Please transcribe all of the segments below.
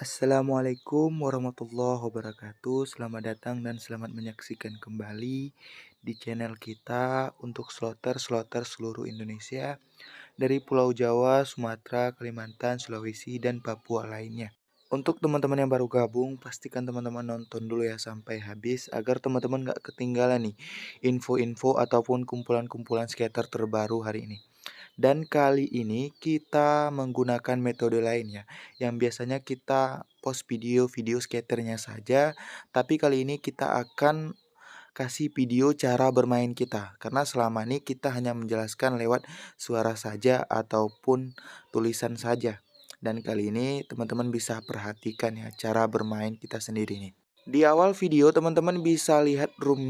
Assalamualaikum warahmatullahi wabarakatuh. Selamat datang dan selamat menyaksikan kembali di channel kita untuk sloter-sloter seluruh Indonesia dari Pulau Jawa, Sumatera, Kalimantan, Sulawesi, dan Papua lainnya. Untuk teman-teman yang baru gabung, pastikan teman-teman nonton dulu ya sampai habis agar teman-teman gak ketinggalan nih info-info ataupun kumpulan-kumpulan skater terbaru hari ini. Dan kali ini kita menggunakan metode lain ya, yang biasanya kita post video-video skaternya saja, tapi kali ini kita akan kasih video cara bermain kita. Karena selama ini kita hanya menjelaskan lewat suara saja ataupun tulisan saja. Dan kali ini teman-teman bisa perhatikan ya cara bermain kita sendiri nih. Di awal video teman-teman bisa lihat room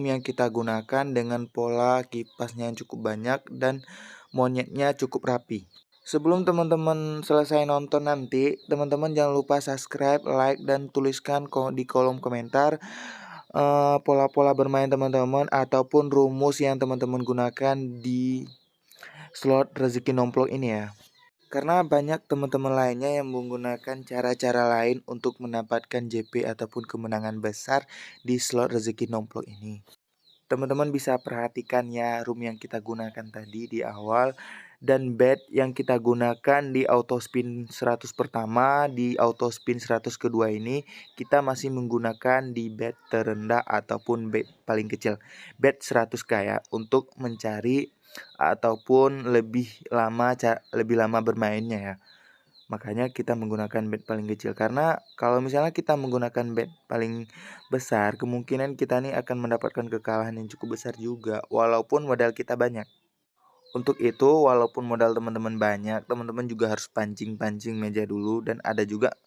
yang kita gunakan dengan pola kipasnya yang cukup banyak dan monyetnya cukup rapi. Sebelum teman-teman selesai nonton nanti, teman-teman jangan lupa subscribe, like, dan tuliskan di kolom komentar pola-pola bermain teman-teman ataupun rumus yang teman-teman gunakan di slot rezeki nomplok ini ya. Karena banyak teman-teman lainnya yang menggunakan cara-cara lain untuk mendapatkan JP ataupun kemenangan besar di slot rezeki nomplok ini. Teman-teman bisa perhatikan ya room yang kita gunakan tadi di awal dan bet yang kita gunakan di auto spin 100 pertama, di auto spin 100 kedua ini kita masih menggunakan di bet terendah ataupun bet paling kecil, bet 100k ya, untuk mencari ataupun lebih lama bermainnya ya. Makanya kita menggunakan bet paling kecil, karena kalau misalnya kita menggunakan bet paling besar, kemungkinan kita nih akan mendapatkan kekalahan yang cukup besar juga walaupun modal kita banyak. Untuk itu, walaupun modal teman-teman banyak, teman-teman juga harus pancing-pancing meja dulu, dan ada juga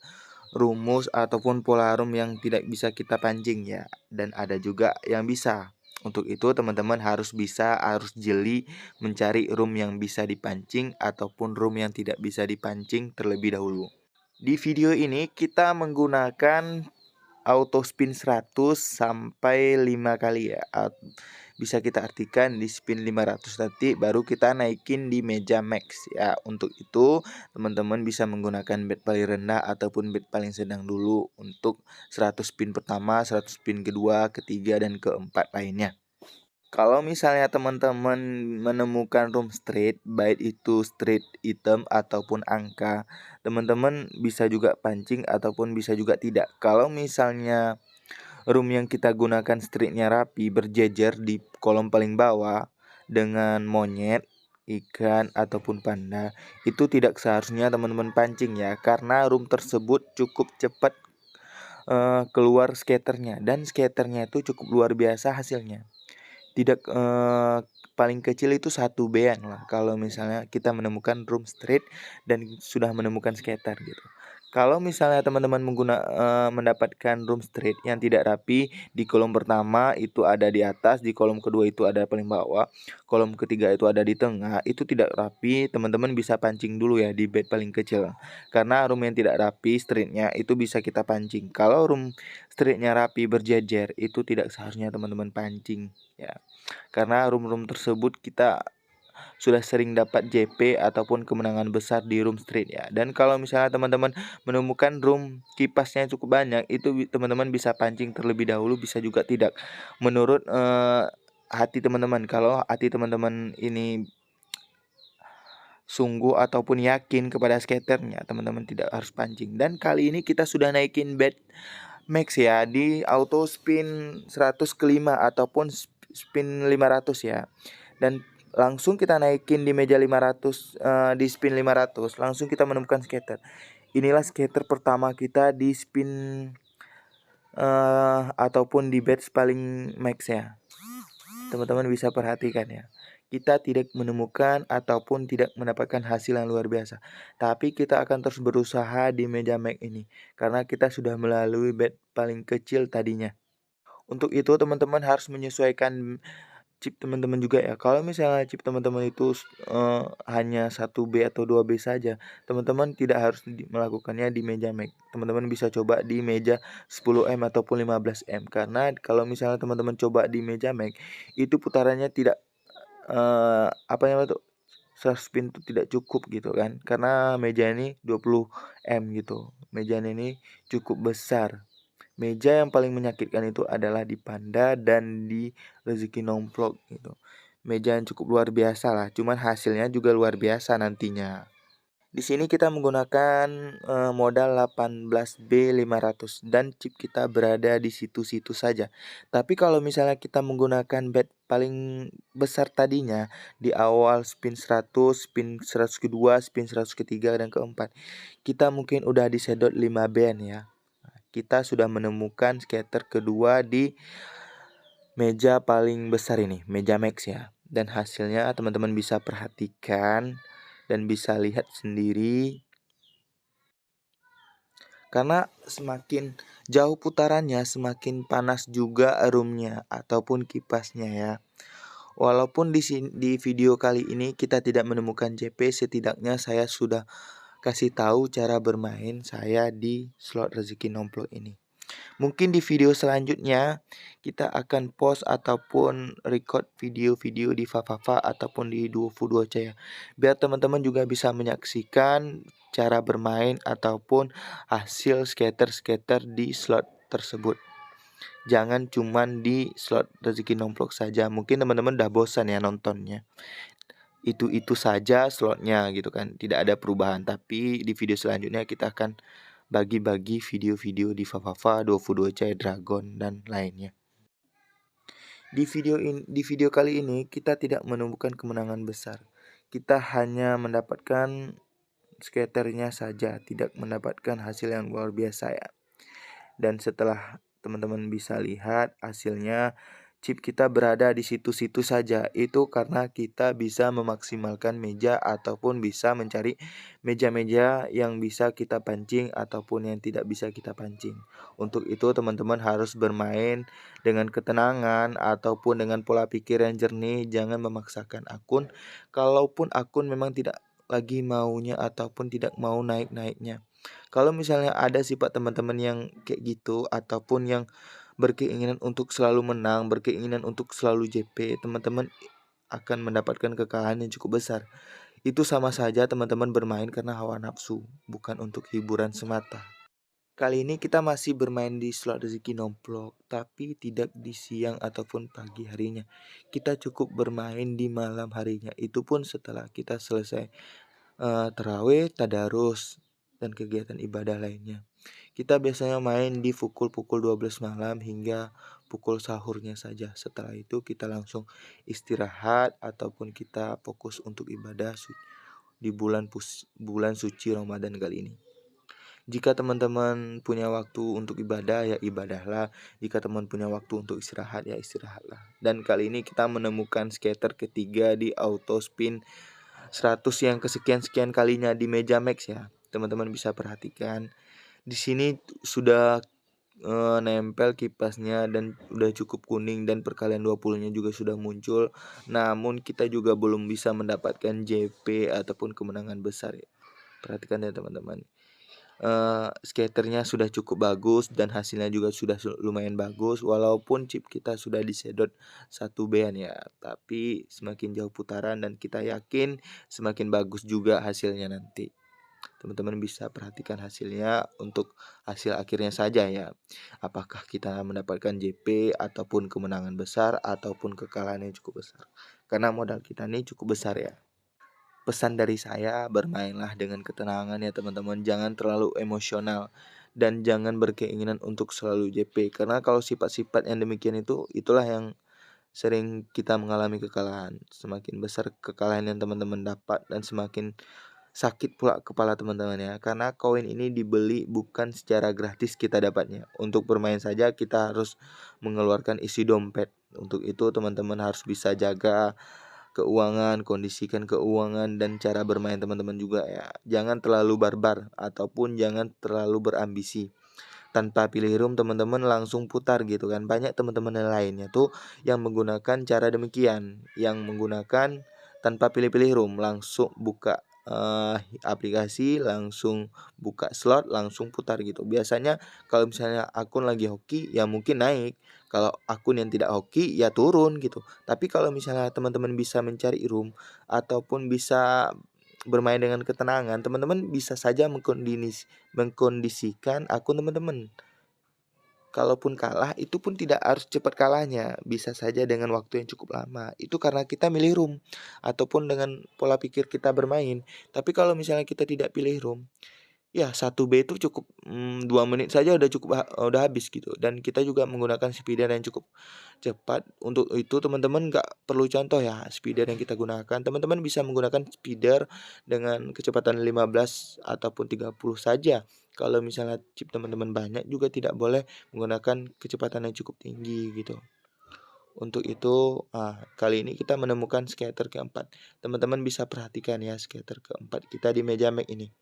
rumus ataupun pola room yang tidak bisa kita pancing ya, dan ada juga yang bisa. Untuk itu teman-teman harus jeli mencari room yang bisa dipancing ataupun room yang tidak bisa dipancing terlebih dahulu. Di video ini kita menggunakan auto spin 100 sampai 5 kali ya. Bisa kita artikan di spin 500 nanti baru kita naikin di meja max ya. Untuk itu teman-teman bisa menggunakan bet paling rendah ataupun bet paling sedang dulu untuk 100 spin pertama, 100 spin kedua, ketiga, dan keempat lainnya. Kalau misalnya teman-teman menemukan room straight, baik itu straight item ataupun angka, teman-teman bisa juga pancing ataupun bisa juga tidak. Kalau misalnya room yang kita gunakan streetnya rapi, berjejer di kolom paling bawah dengan monyet, ikan, ataupun panda, itu tidak seharusnya teman-teman pancing ya, karena room tersebut cukup cepat keluar skaternya, dan skaternya itu cukup luar biasa hasilnya. Tidak paling kecil itu 1 bean lah kalau misalnya kita menemukan room straight dan sudah menemukan skater gitu. Kalau misalnya teman-teman mendapatkan room straight yang tidak rapi, di kolom pertama itu ada di atas, di kolom kedua itu ada paling bawah, kolom ketiga itu ada di tengah, itu tidak rapi, teman-teman bisa pancing dulu ya di bed paling kecil. Karena room yang tidak rapi straightnya itu bisa kita pancing. Kalau room straightnya rapi berjejer itu tidak seharusnya teman-teman pancing ya. Karena room-room tersebut kita sudah sering dapat JP ataupun kemenangan besar di room street ya. Dan kalau misalnya teman-teman menemukan room kipasnya cukup banyak, itu teman-teman bisa pancing terlebih dahulu, bisa juga tidak. Menurut hati teman-teman. Kalau hati teman-teman ini sungguh ataupun yakin kepada skaternya, teman-teman tidak harus pancing. Dan kali ini kita sudah naikin bet max ya di auto spin 100 ke 5 ataupun spin 500 ya. Dan langsung kita naikin di meja 500 di spin 500, langsung kita menemukan skater. Inilah skater pertama kita di spin ataupun di bet paling max ya. Teman-teman bisa perhatikan ya. Kita tidak menemukan ataupun tidak mendapatkan hasil yang luar biasa. Tapi kita akan terus berusaha di meja max ini, karena kita sudah melalui bet paling kecil tadinya. Untuk itu teman-teman harus menyesuaikan chip teman-teman juga ya. Kalau misalnya chip teman-teman itu hanya 1B atau 2B saja, teman-teman tidak harus melakukannya di meja max. Teman-teman bisa coba di meja 10M ataupun 15M. Karena kalau misalnya teman-teman coba di meja max, itu putarannya tidak apa namanya tuh, 100 spin itu tidak cukup gitu kan, karena meja ini 20 M gitu. Meja ini cukup besar. Meja yang paling menyakitkan itu adalah di Panda dan di Rezeki Nomplok gitu. Meja yang cukup luar biasa lah, cuman hasilnya juga luar biasa nantinya. Di sini kita menggunakan modal 18B500 dan chip kita berada di situ-situ saja. Tapi kalau misalnya kita menggunakan bet paling besar tadinya di awal spin 100, spin 100 kedua, spin 100 ketiga dan keempat, kita mungkin udah disedot 5 band ya. Kita sudah menemukan scatter kedua di meja paling besar ini, meja max ya. Dan hasilnya teman-teman bisa perhatikan dan bisa lihat sendiri. Karena semakin jauh putarannya, semakin panas juga roomnya ataupun kipasnya ya. Walaupun di video kali ini kita tidak menemukan JP, setidaknya saya sudah kasih tahu cara bermain saya di slot rezeki nomplok ini. Mungkin di video selanjutnya kita akan post ataupun record video-video di Fafafa ataupun di Duofu Caya. Biar teman-teman juga bisa menyaksikan cara bermain ataupun hasil skater-skater di slot tersebut. Jangan cuman di slot rezeki nomplok saja. Mungkin teman-teman udah bosan ya nontonnya. Itu saja slotnya gitu kan. Tidak ada perubahan. Tapi di video selanjutnya kita akan bagi-bagi video-video di Fafafa, Caya Dragon dan lainnya. Di video kali ini kita tidak menemukan kemenangan besar. Kita hanya mendapatkan skaternya saja, tidak mendapatkan hasil yang luar biasa ya. Dan setelah teman-teman bisa lihat hasilnya, chip kita berada di situ-situ saja. Itu karena kita bisa memaksimalkan meja ataupun bisa mencari meja-meja yang bisa kita pancing ataupun yang tidak bisa kita pancing. Untuk itu teman-teman harus bermain dengan ketenangan ataupun dengan pola pikir yang jernih. Jangan memaksakan akun. Kalaupun akun memang tidak lagi maunya ataupun tidak mau naik-naiknya. Kalau misalnya ada sifat teman-teman yang kayak gitu ataupun yang berkeinginan untuk selalu menang, berkeinginan untuk selalu JP, teman-teman akan mendapatkan kekalahan yang cukup besar. Itu sama saja teman-teman bermain karena hawa nafsu, bukan untuk hiburan semata. Kali ini kita masih bermain di slot rezeki nomplok, tapi tidak di siang ataupun pagi harinya. Kita cukup bermain di malam harinya. Itu pun setelah kita selesai tarawih, tadarus, dan kegiatan ibadah lainnya. Kita biasanya main di pukul 12 malam hingga pukul sahurnya saja. Setelah itu kita langsung istirahat ataupun kita fokus untuk ibadah di bulan suci Ramadan kali ini. Jika teman-teman punya waktu untuk ibadah ya ibadahlah. Jika teman punya waktu untuk istirahat ya istirahatlah. Dan kali ini kita menemukan skater ketiga di auto spin 100 yang kesekian-sekian kalinya di meja max ya. Teman-teman bisa perhatikan. Di sini sudah nempel kipasnya dan udah cukup kuning dan perkalian 20-nya juga sudah muncul. Namun kita juga belum bisa mendapatkan JP ataupun kemenangan besar ya. Perhatikan ya teman-teman. Skaternya sudah cukup bagus dan hasilnya juga sudah lumayan bagus walaupun chip kita sudah disedot 1 band ya, tapi semakin jauh putaran dan kita yakin semakin bagus juga hasilnya nanti. Teman-teman bisa perhatikan hasilnya untuk hasil akhirnya saja ya. Apakah kita mendapatkan JP ataupun kemenangan besar ataupun kekalahan yang cukup besar. Karena modal kita ini cukup besar ya. Pesan dari saya, bermainlah dengan ketenangan ya teman-teman. Jangan terlalu emosional dan jangan berkeinginan untuk selalu JP. Karena kalau sifat-sifat yang demikian itu, itulah yang sering kita mengalami kekalahan. Semakin besar kekalahan yang teman-teman dapat dan semakin sakit pula kepala teman-teman ya. Karena koin ini dibeli bukan secara gratis kita dapatnya. Untuk bermain saja kita harus mengeluarkan isi dompet. Untuk itu teman-teman harus bisa jaga keuangan, kondisikan keuangan dan cara bermain teman-teman juga ya. Jangan terlalu barbar ataupun jangan terlalu berambisi. Tanpa pilih room teman-teman langsung putar gitu kan. Banyak teman-teman yang lainnya tuh yang menggunakan cara demikian, yang menggunakan tanpa pilih-pilih room langsung buka aplikasi, langsung buka slot, langsung putar gitu. Biasanya kalau misalnya akun lagi hoki ya mungkin naik, kalau akun yang tidak hoki ya turun gitu. Tapi kalau misalnya teman-teman bisa mencari room ataupun bisa bermain dengan ketenangan, teman-teman bisa saja mengkondisikan akun teman-teman. Kalaupun kalah, itu pun tidak harus cepat kalahnya, bisa saja dengan waktu yang cukup lama. Itu karena kita milih room ataupun dengan pola pikir kita bermain. Tapi kalau misalnya kita tidak pilih room, ya 1B itu cukup 2 menit saja udah cukup udah habis gitu. Dan kita juga menggunakan speeder yang cukup cepat. Untuk itu teman-teman nggak perlu contoh ya speeder yang kita gunakan. Teman-teman bisa menggunakan speeder dengan kecepatan 15 ataupun 30 saja. Kalau misalnya chip teman-teman banyak juga tidak boleh menggunakan kecepatan yang cukup tinggi gitu. Untuk itu, kali ini kita menemukan scatter keempat. Teman-teman bisa perhatikan ya scatter keempat kita di meja Mac ini.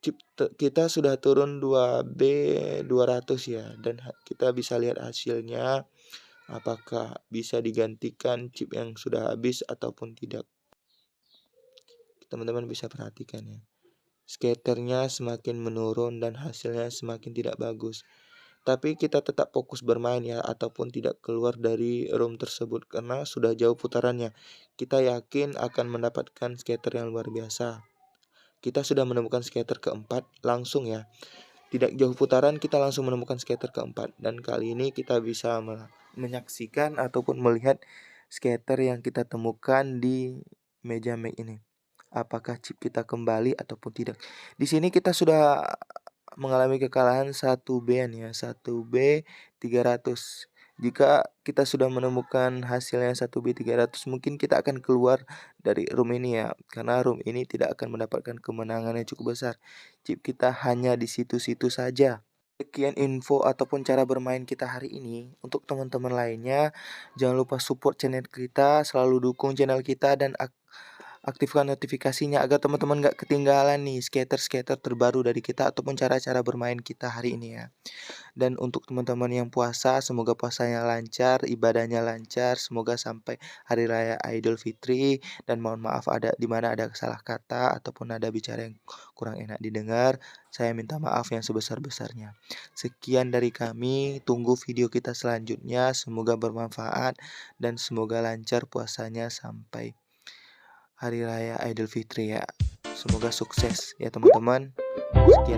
Chip kita sudah turun 2B 200 ya, dan kita bisa lihat hasilnya apakah bisa digantikan chip yang sudah habis ataupun tidak. Teman-teman bisa perhatikan ya. Scatternya semakin menurun dan hasilnya semakin tidak bagus. Tapi kita tetap fokus bermain ya, ataupun tidak keluar dari room tersebut karena sudah jauh putarannya. Kita yakin akan mendapatkan scatter yang luar biasa. Kita sudah menemukan scatter keempat langsung ya. Tidak jauh putaran kita langsung menemukan scatter keempat. Dan kali ini kita bisa menyaksikan ataupun melihat scatter yang kita temukan di meja Mac ini. Apakah chip kita kembali ataupun tidak. Di sini kita sudah mengalami kekalahan 1B-an ya, 1B 300. Jika kita sudah menemukan hasilnya 1B 300, mungkin kita akan keluar dari room ini ya, karena room ini tidak akan mendapatkan kemenangan yang cukup besar. Chip kita hanya di situ-situ saja. Sekian info ataupun cara bermain kita hari ini. Untuk teman-teman lainnya, jangan lupa support channel kita, selalu dukung channel kita dan aktifkan notifikasinya agar teman-teman gak ketinggalan nih skater-skater terbaru dari kita ataupun cara-cara bermain kita hari ini ya. Dan untuk teman-teman yang puasa, semoga puasanya lancar, ibadahnya lancar, semoga sampai hari raya Idul Fitri. Dan mohon maaf ada di mana ada salah kata ataupun ada bicara yang kurang enak didengar, saya minta maaf yang sebesar-besarnya. Sekian dari kami, tunggu video kita selanjutnya, semoga bermanfaat dan semoga lancar puasanya sampai hari raya Idul Fitri ya. Semoga sukses ya teman-teman. Sekian.